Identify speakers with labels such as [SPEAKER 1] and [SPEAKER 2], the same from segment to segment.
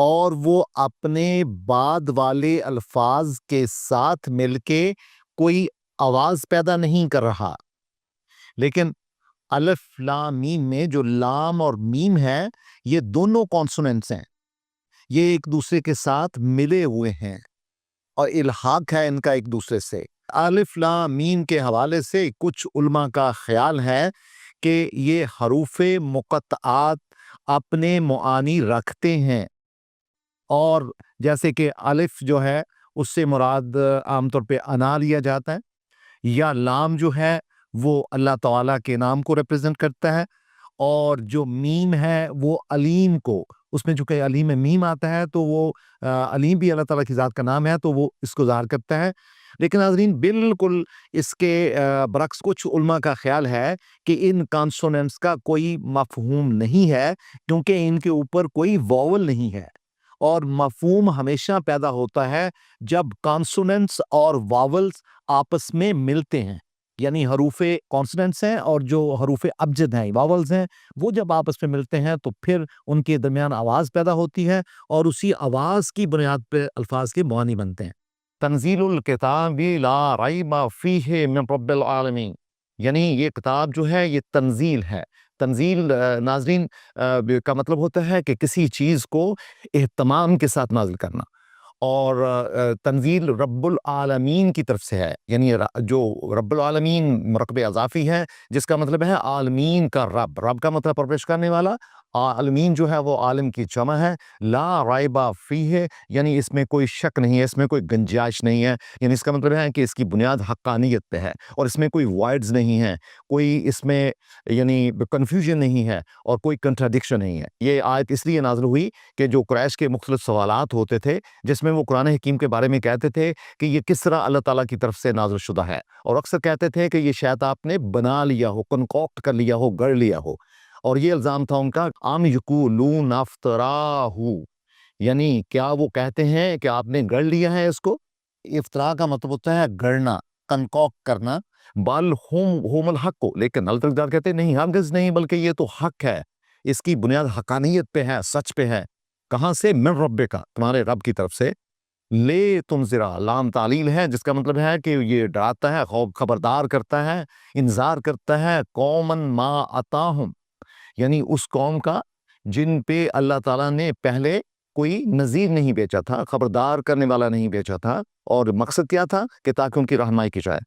[SPEAKER 1] اور وہ اپنے بعد والے الفاظ کے ساتھ مل کے کوئی آواز پیدا نہیں کر رہا. لیکن الف لام میم میں جو لام اور میم ہے یہ دونوں کانسوننٹس ہیں, یہ ایک دوسرے کے ساتھ ملے ہوئے ہیں اور الحاق ہے ان کا ایک دوسرے سے. الف لام میم کے حوالے سے کچھ علماء کا خیال ہے کہ یہ حروف مقطعات اپنے معانی رکھتے ہیں, اور جیسے کہ الف جو ہے اس سے مراد عام طور پہ انا لیا جاتا ہے, یا لام جو ہے وہ اللہ تعالیٰ کے نام کو ریپرزینٹ کرتا ہے, اور جو میم ہے وہ علیم کو, اس میں چونکہ علیم میں میم آتا ہے تو وہ علیم بھی اللہ تعالیٰ کی ذات کا نام ہے تو وہ اس کو ظاہر کرتا ہے. لیکن ناظرین بالکل اس کے برعکس کچھ علماء کا خیال ہے کہ ان کانسوننٹس کا کوئی مفہوم نہیں ہے, کیونکہ ان کے اوپر کوئی واول نہیں ہے, اور مفہوم ہمیشہ پیدا ہوتا ہے جب کانسوننٹس اور واولز آپس میں ملتے ہیں. یعنی حروف کانسوننٹس ہیں اور جو حروف ابجد ہیں واولز ہیں, وہ جب آپس میں ملتے ہیں تو پھر ان کے درمیان آواز پیدا ہوتی ہے, اور اسی آواز کی بنیاد پہ الفاظ کے معانی بنتے ہیں. تنزیل الکتاب لا ریب فیہ من رب العالمین, یعنی یہ کتاب جو ہے یہ تنزیل ہے. تنزیل ناظرین کا مطلب ہوتا ہے کہ کسی چیز کو اہتمام کے ساتھ نازل کرنا, اور تنزیل رب العالمین کی طرف سے ہے, یعنی جو رب العالمین مرکب اضافی ہے جس کا مطلب ہے عالمین کا رب. رب کا مطلب پرورش کرنے والا, عالمین جو ہے وہ عالم کی جمع ہے. لا ریب فیہ یعنی اس میں کوئی شک نہیں ہے, اس میں کوئی گنجائش نہیں ہے, یعنی اس کا مطلب ہے کہ اس کی بنیاد حقانیت پہ ہے اور اس میں کوئی وائڈز نہیں ہے, کوئی اس میں یعنی کنفیوژن نہیں ہے اور کوئی کنٹراڈکشن نہیں ہے. یہ آیت اس لیے نازل ہوئی کہ جو قریش کے مختلف سوالات ہوتے تھے جس میں وہ قرآن حکیم کے بارے میں کہتے تھے کہ یہ کس طرح اللہ تعالیٰ کی طرف سے نازل شدہ ہے, اور اکثر کہتے تھے کہ یہ شاید آپ نے بنا لیا ہو, کنکوکٹ کر لیا ہو, گڑھ لیا ہو. اور یہ الزام تھا ان کا, ام یقولون افتراہ, یعنی کیا وہ کہتے ہیں کہ آپ نے گڑھ لیا ہے اس کو. افتراء کا مطلب ہوتا ہے گڑھنا, کنکوک کرنا. بل ہم الحق کو, لیکن اللہ تعالیٰ کہتے ہیں نہیں, ہرگز نہیں, بلکہ یہ تو حق ہے, اس کی بنیاد حقانیت پہ ہے, سچ پہ ہے. کہاں سے؟ من رب کا, تمہارے رب کی طرف سے. لے تنذرا, لام تعلیل ہے جس کا مطلب ہے کہ یہ ڈراتا ہے, خبردار کرتا ہے, انذار کرتا ہے. قومن ما اتاہم, یعنی اس قوم کا جن پہ اللہ تعالیٰ نے پہلے کوئی نذیر نہیں بھیجا تھا, خبردار کرنے والا نہیں بھیجا تھا. اور مقصد کیا تھا کہ تاکہ ان کی رہنمائی کی جائے.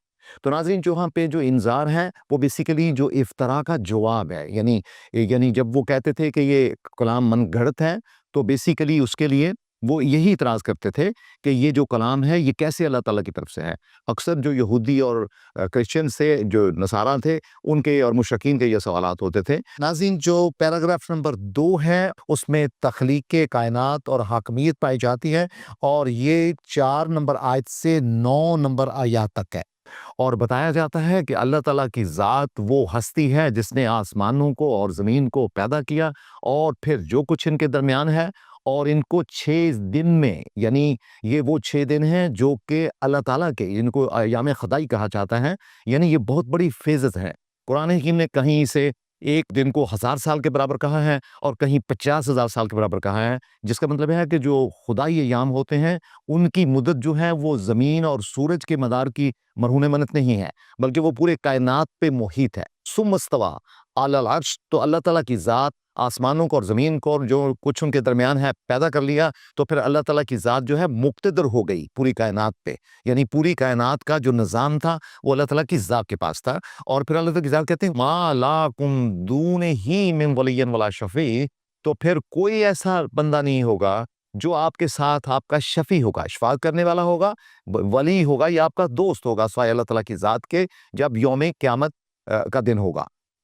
[SPEAKER 1] تو ناظرین جو وہاں پہ جو انذار ہے وہ بیسیکلی جو افتراء کا جواب ہے, یعنی جب وہ کہتے تھے کہ یہ کلام من گھڑت ہے تو بیسیکلی اس کے لیے وہ یہی اعتراض کرتے تھے کہ یہ جو کلام ہے یہ کیسے اللہ تعالیٰ کی طرف سے ہے. اکثر جو یہودی اور کرسچن سے جو نصارہ تھے ان کے اور مشرکین کے یہ سوالات ہوتے تھے. ناظرین جو پیراگراف نمبر 2 ہے اس میں تخلیق کائنات اور حاکمیت پائی جاتی ہے, اور یہ 4 نمبر آیت سے 9 نمبر آیات تک ہے, اور بتایا جاتا ہے کہ اللہ تعالیٰ کی ذات وہ ہستی ہے جس نے آسمانوں کو اور زمین کو پیدا کیا, اور پھر جو کچھ ان کے درمیان ہے, اور ان کو 6 دن میں, یعنی یہ وہ 6 دن ہیں جو کہ اللہ تعالیٰ کے, ان کو ایام خدائی کہا جاتا ہے, یعنی یہ بہت بڑی فیزز ہے. قرآن حکیم نے کہیں سے ایک دن کو 1000 سال کے برابر کہا ہے اور کہیں 50,000 سال کے برابر کہا ہے, جس کا مطلب ہے کہ جو خدائی ایام ہوتے ہیں ان کی مدت جو ہے وہ زمین اور سورج کے مدار کی مرہون منت نہیں ہے, بلکہ وہ پورے کائنات پہ محیط ہے. ثم استویٰ علی العرش, تو اللہ تعالیٰ کی ذات آسمانوں کو اور زمین کو اور جو کچھ ان کے درمیان ہے پیدا کر لیا, تو پھر اللہ تعالیٰ کی ذات جو ہے مقتدر ہو گئی پوری کائنات پہ, یعنی پوری کائنات کا جو نظام تھا وہ اللہ تعالیٰ کی ذات کے پاس تھا. اور پھر اللہ تعالیٰ کی ذات کہتے ہیں ما لکم دونہ من ولی ولا شفیع, تو پھر کوئی ایسا بندہ نہیں ہوگا جو آپ کے ساتھ آپ کا شفیع ہوگا, شفاعت کرنے والا ہوگا, ولی ہوگا یا آپ کا دوست ہوگا سوائے اللہ تعالیٰ کی ذات کے, جب یوم قیامت کا دن ہوگا.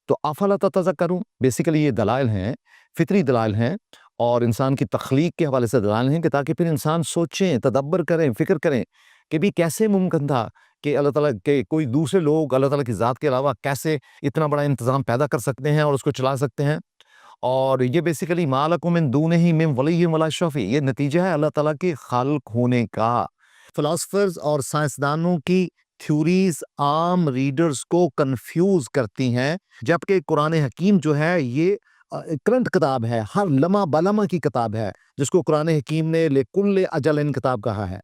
[SPEAKER 1] تو افلا تتذکرون, بیسیکلی یہ دلائل ہیں, فطری دلائل ہیں, اور انسان کی تخلیق کے حوالے سے دلائل ہیں کہ تاکہ پھر انسان سوچیں, تدبر کریں, فکر کریں کہ بھی کیسے ممکن تھا کہ اللہ تعالیٰ کے کوئی دوسرے لوگ اللہ تعالیٰ کی ذات کے علاوہ کیسے اتنا بڑا انتظام پیدا کر سکتے ہیں اور اس کو چلا سکتے ہیں. اور یہ بیسیکلی ما لکم من دونہ من ولی ولا شفیع, یہ نتیجہ ہے اللہ تعالیٰ کے خالق ہونے کا. فلاسفرز اور سائنسدانوں کی تھیوریز عام ریڈرز کو کنفیوز کرتی ہیں, جبکہ قرآن حکیم جو ہے یہ کرنٹ کتاب ہے، ہر لمحہ بلمحہ کی کتاب ہے، جس کو قرآن حکیم نے لکل اجل کتاب کہا ہے،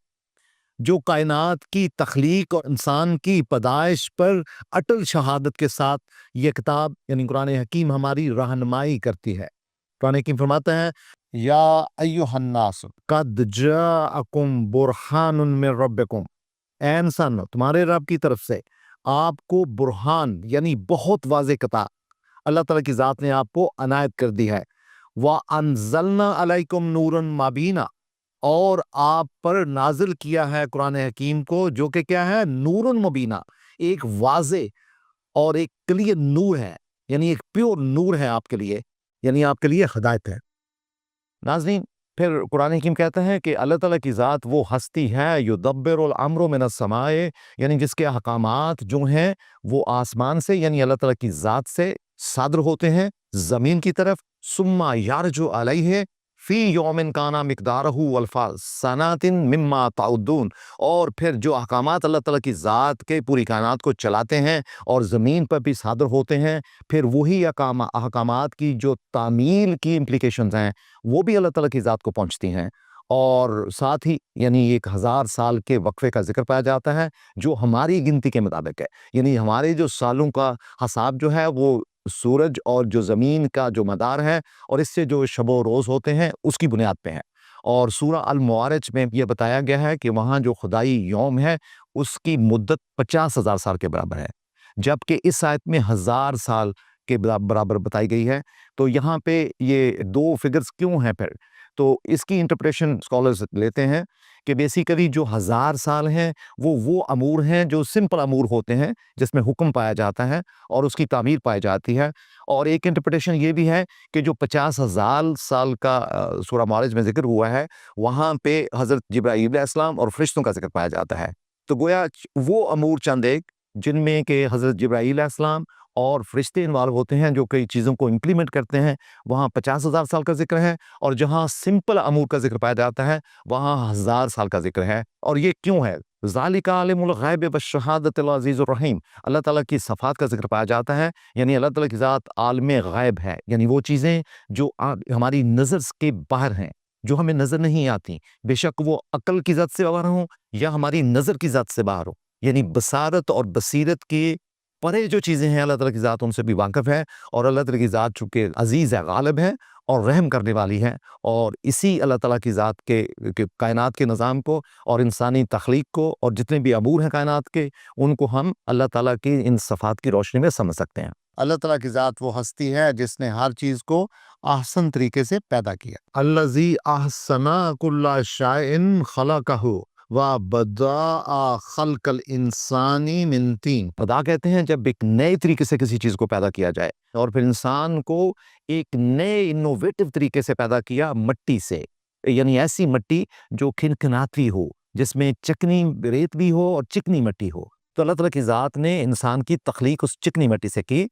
[SPEAKER 1] جو کائنات کی تخلیق اور انسان کی پیدائش پر اٹل شہادت کے ساتھ یہ کتاب یعنی قرآن حکیم ہماری رہنمائی کرتی ہے۔ قرآن حکیم فرماتا ہے یا ایھا الناس قد جاءکم برہان من ربکم، اے انسان تمہارے رب کی طرف سے آپ کو برہان یعنی بہت واضح کتاب اللہ تعالیٰ کی ذات نے آپ کو عنایت کر دی ہے۔ وَأَنزَلْنَا عَلَيْكُمْ نُورًا مُبِينًا، اور آپ پر نازل کیا ہے قرآن حکیم کو، جو کہ کیا ہے؟ نور مبینہ، ایک واضح اور ایک کلیئر نور ہے، یعنی ایک پیور نور ہے آپ کے لیے، یعنی آپ کے لیے ہدایت ہے۔ ناظرین، پھر قرآن حکیم کہتا ہے کہ اللہ تعالیٰ کی ذات وہ ہستی ہے یدبر الامر من السماء، یعنی جس کے احکامات جو ہیں وہ آسمان سے یعنی اللہ تعالیٰ کی ذات سے صادر ہوتے ہیں زمین کی طرف، ثم یرج علیہ فی یوم کان مقدارہ الف سنۃ مما تعدون، اور پھر جو احکامات اللہ تعالیٰ کی ذات کے پوری کائنات کو چلاتے ہیں اور زمین پر بھی صادر ہوتے ہیں، پھر وہی احکامات کی جو تعمیل کی امپلیکیشنز ہیں وہ بھی اللہ تعالیٰ کی ذات کو پہنچتی ہیں، اور ساتھ ہی یعنی 1000 سال کے وقفے کا ذکر پایا جاتا ہے جو ہماری گنتی کے مطابق ہے، یعنی ہمارے جو سالوں کا حساب جو ہے وہ سورج اور جو زمین کا جو مدار ہے اور اس سے جو شب و روز ہوتے ہیں اس کی بنیاد پہ ہے۔ اور سورہ المعارج میں یہ بتایا گیا ہے کہ وہاں جو خدائی یوم ہے اس کی مدت 50,000 سال کے برابر ہے، جبکہ اس آیت میں 1000 سال کے برابر بتائی گئی ہے۔ تو یہاں پہ یہ دو فگرز کیوں ہیں پھر؟ تو اس کی انٹرپریشن اسکالرز لیتے ہیں کہ بیسیکلی جو 1000 سال ہیں وہ امور ہیں جو سمپل امور ہوتے ہیں جس میں حکم پایا جاتا ہے اور اس کی تعمیر پائی جاتی ہے، اور ایک انٹرپریٹیشن یہ بھی ہے کہ جو 50,000 سال کا سورہ معارج میں ذکر ہوا ہے وہاں پہ حضرت جبرائیل علیہ السلام اور فرشتوں کا ذکر پایا جاتا ہے، تو گویا وہ امور چند ایک جن میں کہ حضرت جبرائیل علیہ السلام اور فرشتے انوالو ہوتے ہیں جو کئی چیزوں کو امپلیمنٹ کرتے ہیں، وہاں 50,000 سال کا ذکر ہے، اور جہاں سمپل امور کا ذکر پایا جاتا ہے وہاں 1000 سال کا ذکر ہے۔ اور یہ کیوں ہے؟ ذالک عالم الغیب والشہادۃ العزیز الرحیم، اللہ تعالیٰ کی صفات کا ذکر پایا جاتا ہے، یعنی اللہ تعالیٰ کی ذات عالم غیب ہے، یعنی وہ چیزیں جو ہماری نظر کے باہر ہیں، جو ہمیں نظر نہیں آتی، بے شک وہ عقل کی ذات سے باہر ہوں یا ہماری نظر کی ذات سے باہر ہو، یعنی بصارت اور بصیرت کی پرے جو چیزیں ہیں اللہ تعالیٰ کی ذات ان سے بھی واقف ہے، اور اللہ تعالیٰ کی ذات چونکہ عزیز ہے، غالب ہے اور رحم کرنے والی ہے، اور اسی اللہ تعالیٰ کی ذات کے کائنات کے نظام کو اور انسانی تخلیق کو اور جتنے بھی امور ہیں کائنات کے ان کو ہم اللہ تعالیٰ کی ان صفات کی روشنی میں سمجھ سکتے ہیں۔ اللہ تعالیٰ کی ذات وہ ہستی ہے جس نے ہر چیز کو احسن طریقے سے پیدا کیا۔ الذی احسن کل شیء خلقہ وَبَدَأَ خَلْقَ الْإِنسَانِ مِنْ طِینٍ، بدا کہتے ہیں جب ایک نئے طریقے سے کسی چیز کو پیدا کیا جائے، اور پھر انسان کو ایک نئے انوویٹو طریقے سے پیدا کیا مٹی سے، یعنی ایسی مٹی جو کھنکھناتی ہو، جس میں چکنی ریت بھی ہو اور چکنی مٹی ہو، تو اللہ تعالیٰ کی ذات نے انسان کی تخلیق اس چکنی مٹی سے کی۔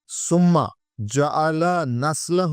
[SPEAKER 1] ثم جعل نسلہ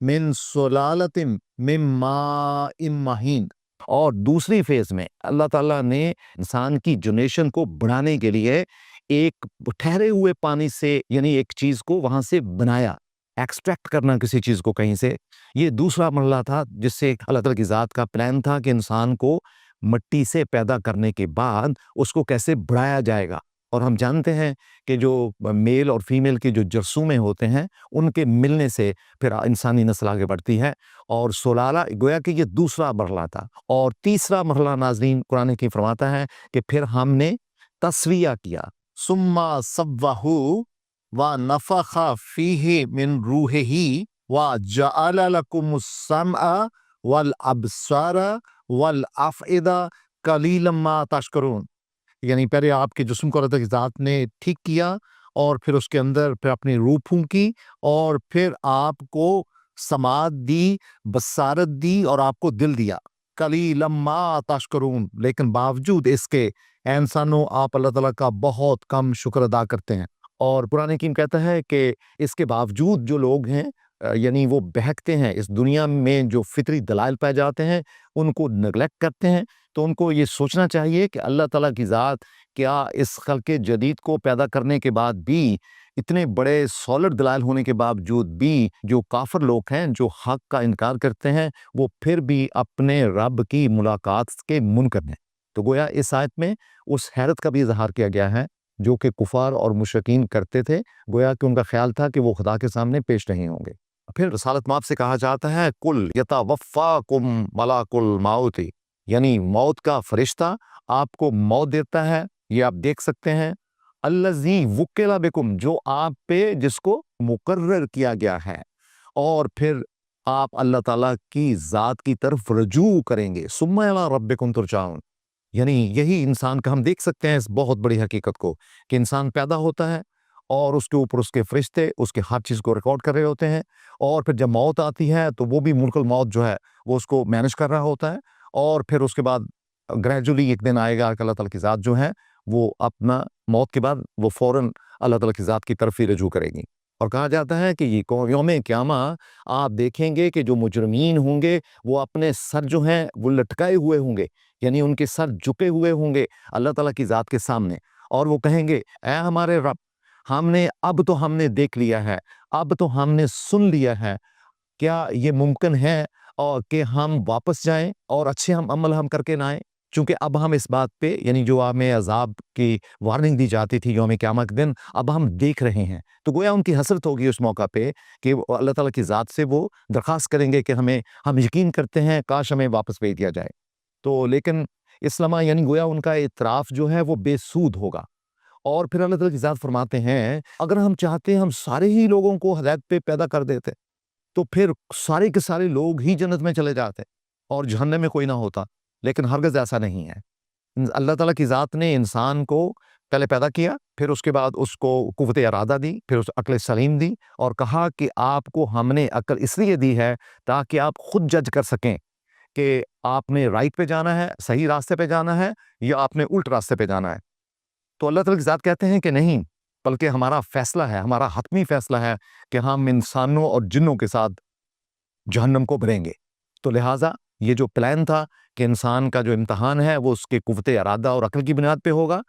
[SPEAKER 1] من سلالۃ من ماء مہین، اور دوسری فیز میں اللہ تعالیٰ نے انسان کی جنریشن کو بڑھانے کے لیے ایک ٹھہرے ہوئے پانی سے یعنی ایک چیز کو وہاں سے بنایا، ایکسٹریکٹ کرنا کسی چیز کو کہیں سے، یہ دوسرا مرحلہ تھا جس سے اللہ تعالیٰ کی ذات کا پلان تھا کہ انسان کو مٹی سے پیدا کرنے کے بعد اس کو کیسے بڑھایا جائے گا۔ اور ہم جانتے ہیں کہ جو میل اور فیمیل کے جو جرثومے ہوتے ہیں ان کے ملنے سے پھر انسانی نسل آگے بڑھتی ہے، اور سلالہ گویا کہ یہ دوسرا مرحلہ تھا۔ اور تیسرا مرحلہ ناظرین قرآن کی فرماتا ہے کہ پھر ہم نے تسویہ کیا، ثم صوّہ ونفخ فیہ من روحہ وجعل لکم السمع والابصار والافئدہ قلیلا ما تشکرون، یعنی پہلے آپ کے جسم کو اللہ تعالیٰ کی ذات نے ٹھیک کیا اور پھر اس کے اندر پھر اپنی روح پھونکی اور پھر آپ کو سماعت دی، بصارت دی اور آپ کو دل دیا۔ قلیلا ما تشکرون، لیکن باوجود اس کے اے انسانوں آپ اللہ تعالیٰ کا بہت کم شکر ادا کرتے ہیں۔ اور قرآن حکیم کہتا ہے کہ اس کے باوجود جو لوگ ہیں یعنی وہ بہکتے ہیں اس دنیا میں، جو فطری دلائل پائے جاتے ہیں ان کو نگلیکٹ کرتے ہیں، تو ان کو یہ سوچنا چاہیے کہ اللہ تعالیٰ کی ذات کیا اس خلق جدید کو پیدا کرنے کے بعد بھی اتنے بڑے سالڈ دلائل ہونے کے باوجود بھی جو کافر لوگ ہیں جو حق کا انکار کرتے ہیں وہ پھر بھی اپنے رب کی ملاقات کے منکر ہیں۔ تو گویا اس آیت میں اس حیرت کا بھی اظہار کیا گیا ہے جو کہ کفار اور مشرکین کرتے تھے، گویا کہ ان کا خیال تھا کہ وہ خدا کے سامنے پیش نہیں ہوں گے۔ پھر رسالت مآب سے کہا جاتا ہے کل یتوفاکم ملاک الموت، یعنی موت کا فرشتہ آپ کو موت دیتا ہے، یہ آپ دیکھ سکتے ہیں۔ الذی وکل بکم، جو آپ پہ جس کو مقرر کیا گیا ہے، اور پھر آپ اللہ تعالیٰ کی ذات کی طرف رجوع کریں گے۔ ثم الی ربکم ترجعون، یعنی یہی انسان کا ہم دیکھ سکتے ہیں اس بہت بڑی حقیقت کو کہ انسان پیدا ہوتا ہے اور اس کے اوپر اس کے فرشتے اس کے ہر چیز کو ریکارڈ کر رہے ہوتے ہیں، اور پھر جب موت آتی ہے تو وہ بھی ملک الموت جو ہے وہ اس کو مینج کر رہا ہوتا ہے، اور پھر اس کے بعد گریجولی ایک دن آئے گا کہ اللہ تعالیٰ کی ذات جو ہے وہ اپنا موت کے بعد وہ فوراً اللہ تعالیٰ کی ذات کی طرف ہی رجوع کرے گی۔ اور کہا جاتا ہے کہ یہ یوم قیامہ آپ دیکھیں گے کہ جو مجرمین ہوں گے وہ اپنے سر جو ہیں وہ لٹکائے ہوئے ہوں گے، یعنی ان کے سر جھکے ہوئے ہوں گے اللہ تعالیٰ کی ذات کے سامنے، اور وہ کہیں گے اے ہمارے رب، ہم نے دیکھ لیا ہے، اب تو ہم نے سن لیا ہے، کیا یہ ممکن ہے اور کہ ہم واپس جائیں اور اچھے عمل ہم کر کے نہ آئیں؟ چونکہ اب ہم اس بات پہ، یعنی جو ہمیں عذاب کی وارننگ دی جاتی تھی یوم قیامت کے دن، اب ہم دیکھ رہے ہیں، تو گویا ان کی حسرت ہوگی اس موقع پہ کہ اللہ تعالیٰ کی ذات سے وہ درخواست کریں گے کہ ہم یقین کرتے ہیں کاش ہمیں واپس بھیج دیا جائے۔ تو لیکن اسلام یعنی گویا ان کا اعتراف جو ہے وہ بے سود ہوگا۔ اور پھر اللہ تعالیٰ کی ذات فرماتے ہیں اگر ہم چاہتے ہم سارے ہی لوگوں کو ہدایت پہ پیدا کر دیتے تو پھر سارے کے سارے لوگ ہی جنت میں چلے جاتے اور جہنم میں کوئی نہ ہوتا، لیکن ہرگز ایسا نہیں ہے۔ اللہ تعالیٰ کی ذات نے انسان کو پہلے پیدا کیا، پھر اس کے بعد اس کو قوت ارادہ دی، پھر اس عقل سلیم دی، اور کہا کہ آپ کو ہم نے عقل اس لیے دی ہے تاکہ آپ خود جج کر سکیں کہ آپ نے رائٹ پہ جانا ہے، صحیح راستے پہ جانا ہے، یا آپ نے الٹ راستے پہ جانا ہے۔ تو اللہ تعالیٰ کی ذات کہتے ہیں کہ نہیں، بلکہ ہمارا فیصلہ ہے، ہمارا حتمی فیصلہ ہے کہ ہم انسانوں اور جنوں کے ساتھ جہنم کو بھریں گے۔ تو لہٰذا یہ جو پلان تھا کہ انسان کا جو امتحان ہے وہ اس کے قوت ارادہ اور عقل کی بنیاد پہ ہوگا،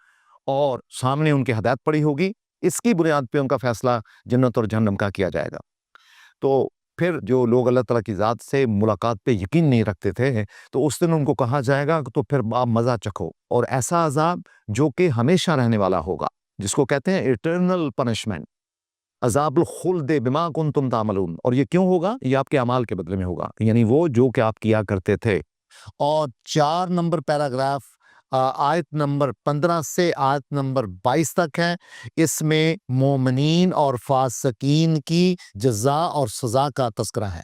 [SPEAKER 1] اور سامنے ان کی ہدایت پڑی ہوگی، اس کی بنیاد پہ ان کا فیصلہ جنت اور جہنم کا کیا جائے گا۔ تو پھر جو لوگ اللہ تعالیٰ کی ذات سے ملاقات پہ یقین نہیں رکھتے تھے تو اس دن ان کو کہا جائے گا تو پھر آپ مزہ چکھو، اور ایسا عذاب جو کہ ہمیشہ رہنے والا ہوگا، جس کو کہتے ہیں ایٹرنل پنشمنٹ، عذاب الخلد بما کنتم تعملون۔ اور یہ کیوں ہوگا؟ یہ آپ کے اعمال کے بدلے میں ہوگا، یعنی وہ جو کہ آپ کیا کرتے تھے۔ اور 4 نمبر پیراگراف آیت نمبر 15 سے آیت نمبر 22 تک ہے، اس میں مومنین اور فاسقین کی جزا اور سزا کا تذکرہ ہے۔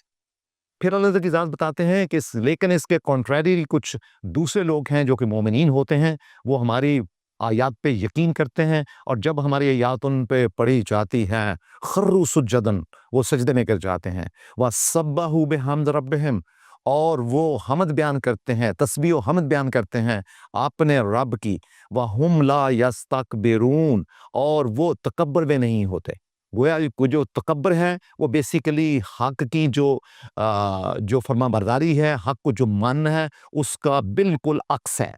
[SPEAKER 1] پھر اللہ تعالیٰ کی ذات بتاتے ہیں کہ لیکن اس کے کنٹریری کچھ دوسرے لوگ ہیں جو کہ مومنین ہوتے ہیں، وہ ہماری آیات پہ یقین کرتے ہیں، اور جب ہماری آیات ان پہ پڑھی جاتی ہیں خروا سجدن، وہ سجدے میں گر جاتے ہیں، وَسَبَّحُوا بِحَمْدِ رَبِّهِمْ، اور وہ حمد بیان کرتے ہیں، تسبیح و حمد بیان کرتے ہیں اپنے رب کی، وَهُمْ لَا يَسْتَكْبِرُونَ، اور وہ تکبر میں نہیں ہوتے۔ گویا جو تکبر ہے وہ بیسیکلی حق کی جو فرما برداری ہے، حق کو جو ماننا ہے، اس کا بالکل عکس ہے۔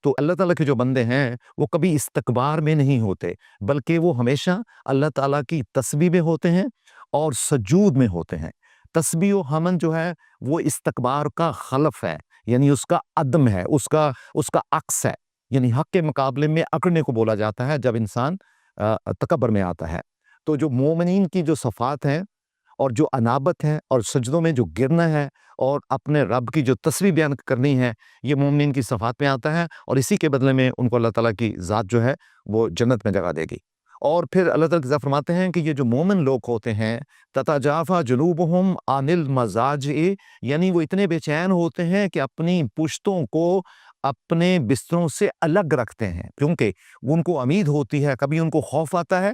[SPEAKER 1] تو اللہ تعالیٰ کے جو بندے ہیں وہ کبھی استکبار میں نہیں ہوتے، بلکہ وہ ہمیشہ اللہ تعالیٰ کی تسبیح میں ہوتے ہیں اور سجود میں ہوتے ہیں۔ تسبیح و حمد جو ہے وہ استکبار کا خلف ہے، یعنی اس کا عدم ہے، اس کا عکس ہے، یعنی حق کے مقابلے میں اکڑنے کو بولا جاتا ہے جب انسان تکبر میں آتا ہے۔ تو جو مومنین کی جو صفات ہیں اور جو انابت ہے اور سجدوں میں جو گرنا ہے اور اپنے رب کی جو تسبیح بیان کرنی ہے، یہ مومنین کی صفات میں آتا ہے، اور اسی کے بدلے میں ان کو اللہ تعالیٰ کی ذات جو ہے وہ جنت میں جگہ دے گی۔ اور پھر اللہ تعالیٰ کی ذات فرماتے ہیں کہ یہ جو مومن لوگ ہوتے ہیں تتجافی جنوبہم عن المضاجع، یعنی وہ اتنے بے چین ہوتے ہیں کہ اپنی پشتوں کو اپنے بستروں سے الگ رکھتے ہیں، کیونکہ ان کو امید ہوتی ہے، کبھی ان کو خوف آتا ہے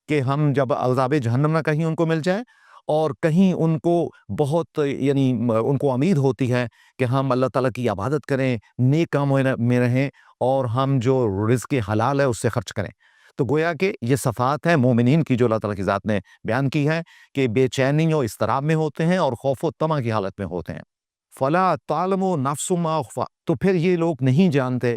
[SPEAKER 1] کہ ہم جب عذاب جہنم نہ کہیں ان کو مل جائے، اور کہیں ان کو بہت یعنی ان کو امید ہوتی ہے کہ ہم اللہ تعالیٰ کی عبادت کریں، نیک کاموں میں رہیں، اور ہم جو رزق حلال ہے اس سے خرچ کریں۔ تو گویا کہ یہ صفات ہیں مومنین کی جو اللہ تعالیٰ کی ذات نے بیان کی ہے کہ بے چینی و اضطراب میں ہوتے ہیں اور خوف و طمع کی حالت میں ہوتے ہیں۔ فلا تعلم نفس ما اخفی، تو پھر یہ لوگ نہیں جانتے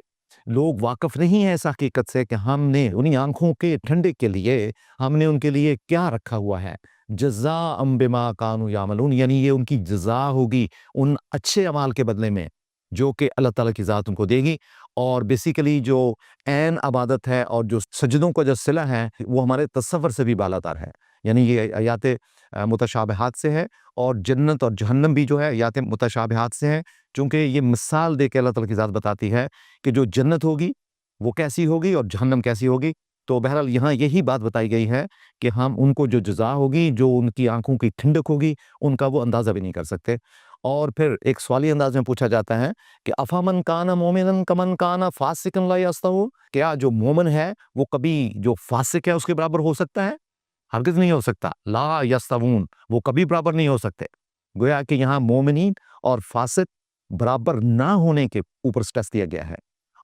[SPEAKER 1] لوگ واقف نہیں ہیں اس حقیقت سے کہ ہم نے انہی آنکھوں کے ٹھنڈے کے لیے ہم نے ان کے لیے کیا رکھا ہوا ہے، جزاء بما کانوا یعملون، یعنی یہ ان کی جزا ہوگی ان اچھے اعمال کے بدلے میں جو کہ اللہ تعالیٰ کی ذات ان کو دے گی۔ اور بیسیکلی جو عین عبادت ہے اور جو سجدوں کا جو صلہ ہے وہ ہمارے تصور سے بھی بالاتر ہے، یعنی یہ آیات متشابہات سے ہے، اور جنت اور جہنم بھی جو ہے آیات متشابہات سے ہے، چونکہ یہ مثال دے کے اللہ تعالیٰ کی ذات بتاتی ہے کہ جو جنت ہوگی وہ کیسی ہوگی اور جہنم کیسی ہوگی۔ تو بہرحال یہاں یہی بات بتائی گئی ہے کہ ہم ان کو جو جزا ہوگی، جو ان کی آنکھوں کی ٹھنڈک ہوگی، ان کا وہ اندازہ بھی نہیں کر سکتے۔ اور پھر ایک سوالی انداز میں پوچھا جاتا ہے کہ افامن کان مومنا کمن کان فاسقا لا یستوی، کیا جو مومن ہے وہ کبھی جو فاسق ہے اس کے برابر ہو سکتا ہے؟ ہرگز نہیں ہو سکتا، لا یستوون، وہ کبھی برابر نہیں ہو سکتے۔ گویا کہ یہاں مومنین اور فاسق برابر نہ ہونے کے اوپر سٹریس دیا گیا ہے،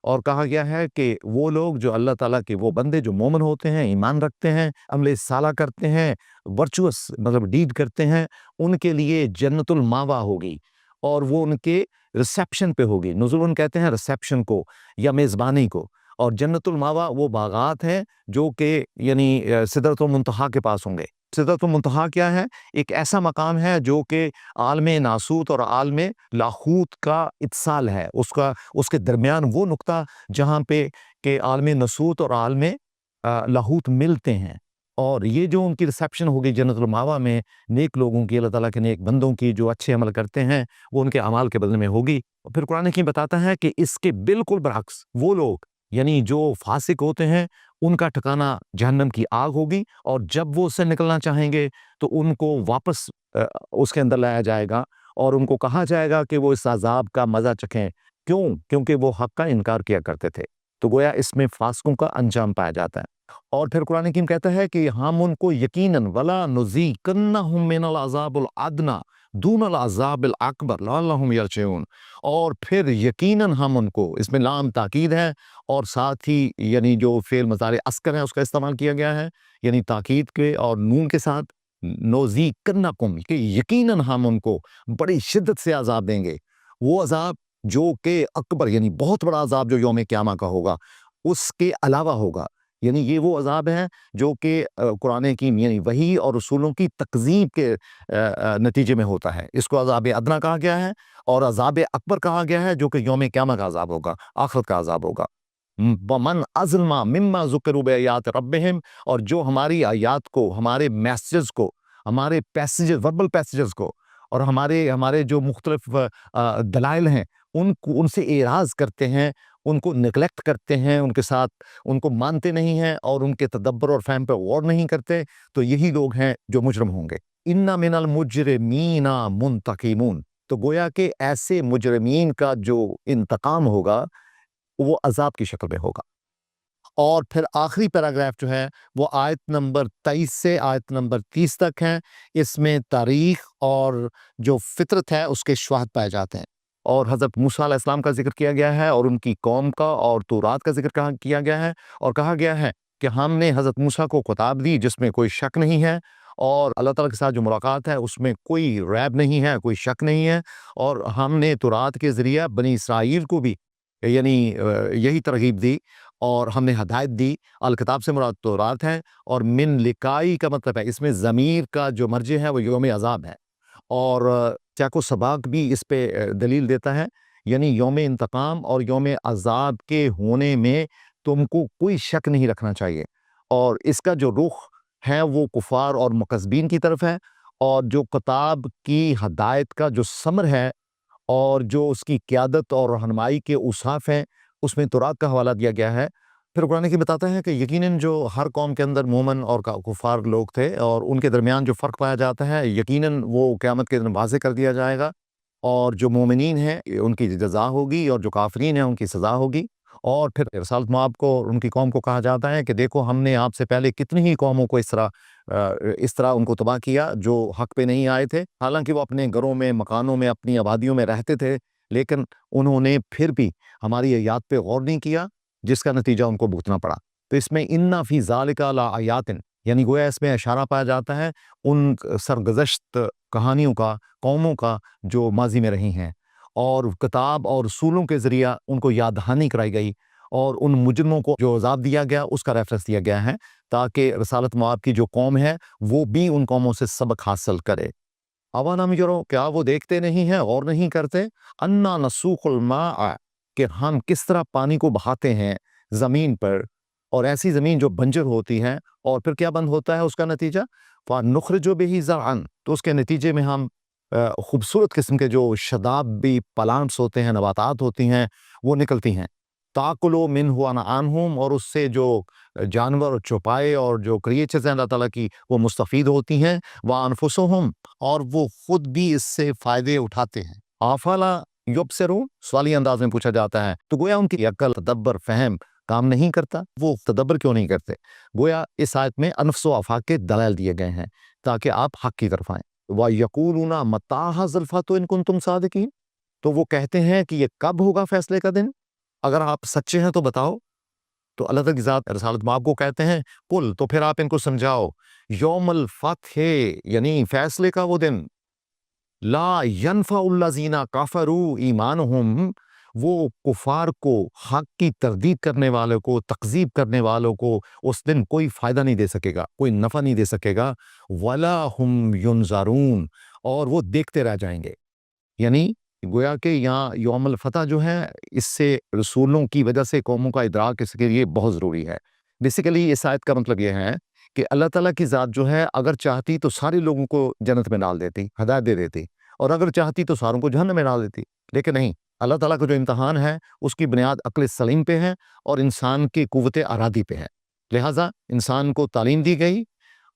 [SPEAKER 1] اور کہا گیا ہے کہ وہ لوگ جو اللہ تعالیٰ کے وہ بندے جو مومن ہوتے ہیں، ایمان رکھتے ہیں، عمل صالح کرتے ہیں، ورچوس مطلب ڈیڈ کرتے ہیں، ان کے لیے جنت الماوا ہوگی، اور وہ ان کے ریسیپشن پہ ہوگی۔ نزول کہتے ہیں ریسیپشن کو یا میزبانی کو، اور جنت الماوا وہ باغات ہیں جو کہ یعنی سدرۃ المنتہا کے پاس ہوں گے۔ سدرۃ المنتہا کیا ہے؟ ایک ایسا مقام ہے جو کہ عالم ناسوت اور عالم لاہوت کا اتصال ہے، اس کے درمیان وہ نقطہ جہاں پہ کہ عالم ناسوت اور عالم لاہوت ملتے ہیں، اور یہ جو ان کی ریسیپشن ہوگی جنت الماوا میں نیک لوگوں کی، اللہ تعالیٰ کے نیک بندوں کی جو اچھے عمل کرتے ہیں، وہ ان کے اعمال کے بدلے میں ہوگی۔ پھر قرآن حکیم بتاتا ہے کہ اس کے بالکل برعکس وہ لوگ یعنی جو فاسق ہوتے ہیں ان کا ٹھکانہ جہنم کی آگ ہوگی، اور جب وہ اس سے نکلنا چاہیں گے تو ان کو واپس اس کے اندر لایا جائے گا، اور ان کو کہا جائے گا کہ وہ اس عذاب کا مزہ چکھیں۔ کیوں؟ کیونکہ وہ حق کا انکار کیا کرتے تھے۔ تو گویا اس میں فاسقوں کا انجام پایا جاتا ہے۔ اور پھر قرآن حکیم کہتا ہے کہ ہم ان کو یقیناً ولا نذیقنہم من العذاب الادنی دون العذاب الاکبر لعلہم یرجعون، اور پھر یقیناً ہم ان کو، اس میں لام تاکید ہے اور ساتھ ہی یعنی جو فعل مضارع اذکر ہے اس کا استعمال کیا گیا ہے، یعنی تاکید کے اور نون کے ساتھ، نذیقنکم، کہ یقیناً ہم ان کو بڑی شدت سے عذاب دیں گے، وہ عذاب جو کہ اکبر یعنی بہت بڑا عذاب جو یوم قیامہ کا ہوگا اس کے علاوہ ہوگا، یعنی یہ وہ عذاب ہے جو کہ قرآن حکیم یعنی وحی اور رسولوں کی تکذیب کے نتیجے میں ہوتا ہے۔ اس کو عذاب ادنا کہا گیا ہے، اور عذاب اکبر کہا گیا ہے جو کہ یوم قیامہ کا عذاب ہوگا، آخرت کا عذاب ہوگا۔ وَمَنْ أَظْلَمَ مِمَّا ذُكِّرُوا بِآيَاتِ رَبِّهِمْ، اور جو ہماری آیات کو، ہمارے میسیجز کو، ہمارے پیسیجز، وربل پیسیجز کو، اور ہمارے جو مختلف دلائل ہیں ان سے اعراض کرتے ہیں، ان کو نگلیکٹ کرتے ہیں، ان کے ساتھ ان کو مانتے نہیں ہیں، اور ان کے تدبر اور فہم پہ غور نہیں کرتے، تو یہی لوگ ہیں جو مجرم ہوں گے۔ اِنَّ مِنَ الْمُجْرِمِينَ مُنْتَقِمُونَ، تو گویا کہ ایسے مجرمین کا جو انتقام ہوگا وہ عذاب کی شکل میں ہوگا۔ اور پھر آخری پیراگراف جو ہے وہ آیت نمبر 23 سے آیت نمبر 30 تک ہے، اس میں تاریخ اور جو فطرت ہے اس کے شواہد پائے جاتے ہیں، اور حضرت موسیٰ علیہ السلام کا ذکر کیا گیا ہے، اور ان کی قوم کا اور تورات کا ذکر کیا گیا ہے، اور کہا گیا ہے کہ ہم نے حضرت موسیٰ کو خطاب دی جس میں کوئی شک نہیں ہے، اور اللہ تعالیٰ کے ساتھ جو ملاقات ہے اس میں کوئی ریب نہیں ہے، کوئی شک نہیں ہے، اور ہم نے تورات کے ذریعہ بنی اسرائیل کو بھی یعنی یہی ترغیب دی، اور ہم نے ہدایت دی۔ الکتاب سے مراد تورات ہے، اور من لکائی کا مطلب ہے اس میں ضمیر کا جو مرجع ہے وہ یوم عذاب ہے، اور چاکو سباق بھی اس پہ دلیل دیتا ہے، یعنی یوم انتقام اور یوم عذاب کے ہونے میں تم کو کوئی شک نہیں رکھنا چاہیے، اور اس کا جو رخ ہے وہ کفار اور مکذبین کی طرف ہے، اور جو کتاب کی ہدایت کا جو ثمر ہے اور جو اس کی قیادت اور رہنمائی کے اوصاف ہیں اس میں تورات کا حوالہ دیا گیا ہے۔ پھر قرآن کی بتاتا ہے کہ یقیناً جو ہر قوم کے اندر مومن اور کفار لوگ تھے، اور ان کے درمیان جو فرق پایا جاتا ہے یقیناً وہ قیامت کے دن واضح کر دیا جائے گا، اور جو مومنین ہیں ان کی جزا ہوگی، اور جو کافرین ہیں ان کی سزا ہوگی۔ اور پھر رسالت مآب کو اور ان کی قوم کو کہا جاتا ہے کہ دیکھو ہم نے آپ سے پہلے کتنی ہی قوموں کو اس طرح ان کو تباہ کیا جو حق پہ نہیں آئے تھے، حالانکہ وہ اپنے گھروں میں، مکانوں میں، اپنی آبادیوں میں رہتے تھے، لیکن انہوں نے پھر بھی ہماری آیات پہ غور نہیں کیا، جس کا نتیجہ ان کو بھگتنا پڑا۔ تو اس میں اِنَّ فِی ذَلِکَ لَآیَاتٍ، یعنی گویا اس میں اشارہ پایا جاتا ہے ان سرگزشت کہانیوں کا، قوموں کا جو ماضی میں رہی ہیں، اور کتاب اور رسولوں کے ذریعہ ان کو یاد دہانی کرائی گئی، اور ان مجرموں کو جو عذاب دیا گیا اس کا ریفرنس دیا گیا ہے تاکہ رسالت مآب کی جو قوم ہے وہ بھی ان قوموں سے سبق حاصل کرے۔ اوالم یرو، کیا وہ دیکھتے نہیں ہیں، غور نہیں کرتے، انا نسوق الماء، کہ ہم کس طرح پانی کو بہاتے ہیں زمین پر، اور ایسی زمین جو بنجر ہوتی ہے، اور پھر کیا بند ہوتا ہے اس کا نتیجہ، فَنُخْرِجُ بِهِ زَرْعًا، تو اس کے نتیجے میں ہم خوبصورت قسم کے جو شدابی پلانٹس ہوتے ہیں، نباتات ہوتی ہیں، وہ نکلتی ہیں، تَأْكُلُ مِنْهُ أَنْعَامُهُمْ، اور اس سے جو جانور چوپائے اور جو کریچرز ہیں اللہ تعالیٰ کی وہ مستفید ہوتی ہیں، وَأَنفُسُهُمْ، اور وہ خود بھی اس سے فائدے اٹھاتے ہیں۔ آفلا یبصرون، سوالی انداز میں پوچھا جاتا ہے، تو گویا ان کی عقل، تدبر، فہم کام نہیں کرتا، وہ تدبر کیوں نہیں کرتے؟ گویا اس آیت میں انفس و آفاق کے دلائل دیے گئے ہیں تاکہ آپ حق کی طرف آئیں۔ وَيَقُولُونَ مَتَىٰ هَٰذَا الْفَتْحُ إِن كُنتُمْ صَادِقِينَ، تو وہ کہتے ہیں کہ یہ کب ہوگا فیصلے کا دن، اگر آپ سچے ہیں تو بتاؤ۔ تو اللہ تعالیٰ کی ذات رسالت مآب کو کہتے ہیں قل، تو پھر آپ ان کو سمجھاؤ، یوم الفتح، یعنی فیصلے کا وہ دن، لا ینفع الذین کفروا ایمانہم، وہ کفار کو، حق کی تردید کرنے والوں کو، تکذیب کرنے والوں کو اس دن کوئی فائدہ نہیں دے سکے گا، کوئی نفع نہیں دے سکے گا، ولا ہم ینظرون، اور وہ دیکھتے رہ جائیں گے۔ یعنی گویا کہ یہاں یوم الفتح جو ہے، اس سے رسولوں کی وجہ سے قوموں کا ادراک اس کے لیے بہت ضروری ہے۔ بیسیکلی اس آیت کا مطلب یہ ہے کہ اللہ تعالیٰ کی ذات جو ہے اگر چاہتی تو سارے لوگوں کو جنت میں ڈال دیتی، ہدایت دے دیتی، اور اگر چاہتی تو ساروں کو جہنم میں ڈال دیتی، لیکن نہیں، اللہ تعالیٰ کا جو امتحان ہے اس کی بنیاد عقل سلیم پہ ہے اور انسان کی قوت ارادی پہ ہے، لہٰذا انسان کو تعلیم دی گئی،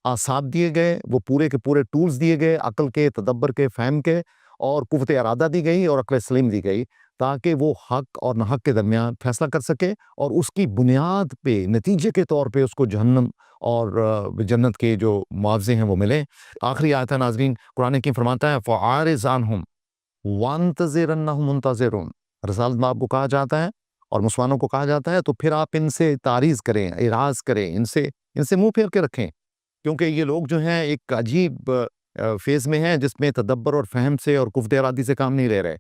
[SPEAKER 1] اعصاب دیے گئے، وہ پورے کے پورے ٹولز دیے گئے، عقل کے، تدبر کے، فہم کے، اور قوت ارادہ دی گئی اور عقل سلیم دی گئی تاکہ وہ حق اور ناحق کے درمیان فیصلہ کر سکے، اور اس کی بنیاد پہ نتیجے کے طور پہ اس کو جہنم اور جنت کے جو معاوضے ہیں وہ ملیں۔ آخری آیت ہے ناظرین، قرآن حکیم فرماتا ہے فَعَارِضْ عَنْهُمْ وَانْتَظِرْ إِنَّهُمْ مُنْتَظِرُونَ، رسالت مآب کو کہا جاتا ہے اور مسلمانوں کو کہا جاتا ہے تو پھر آپ ان سے تعریض کریں، اعراض کریں، ان سے منہ پھیر کے رکھیں، کیونکہ یہ لوگ جو ہیں ایک عجیب فیز میں ہیں جس میں تدبر اور فہم سے اور قوت ارادی سے کام نہیں لے رہے،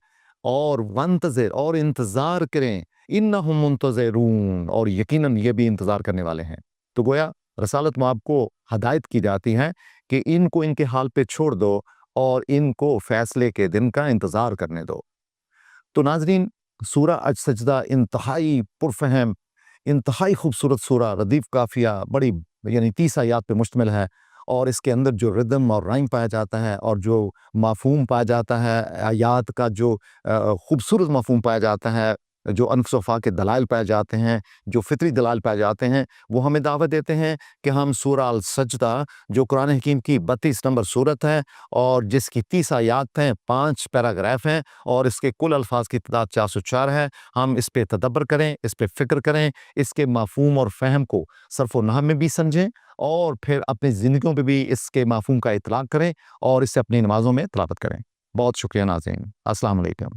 [SPEAKER 1] اور وانتظر، اور انتظار کریں، انہم منتظرون، اور یقیناً یہ بھی انتظار کرنے والے ہیں۔ تو گویا رسالت مآب کو ہدایت کی جاتی ہے کہ ان کو ان کے حال پہ چھوڑ دو اور ان کو فیصلے کے دن کا انتظار کرنے دو۔ تو ناظرین، سورہ السجدہ انتہائی پرفہم، انتہائی خوبصورت سورہ، ردیف قافیہ، بڑی یعنی 30 آیات پہ مشتمل ہے، اور اس کے اندر جو ردم اور رائم پایا جاتا ہے اور جو مفہوم پایا جاتا ہے، آیات کا جو خوبصورت مفہوم پایا جاتا ہے، جو انفس و آفاق کے دلائل پائے جاتے ہیں، جو فطری دلائل پائے جاتے ہیں، وہ ہمیں دعوت دیتے ہیں کہ ہم سورہ السجدہ، جو قرآن حکیم کی 32 نمبر سورت ہے اور جس کی 30 آیات ہیں، 5 پیراگراف ہیں، اور اس کے کل الفاظ کی تعداد 404 ہے، ہم اس پہ تدبر کریں، اس پہ فکر کریں، اس کے مفہوم اور فہم کو صرف و نحو میں بھی سمجھیں، اور پھر اپنی زندگیوں پہ بھی اس کے مفہوم کا اطلاق کریں اور اس سے اپنی نمازوں میں تلاوت کریں۔ بہت شکریہ ناظرین، السلام علیکم۔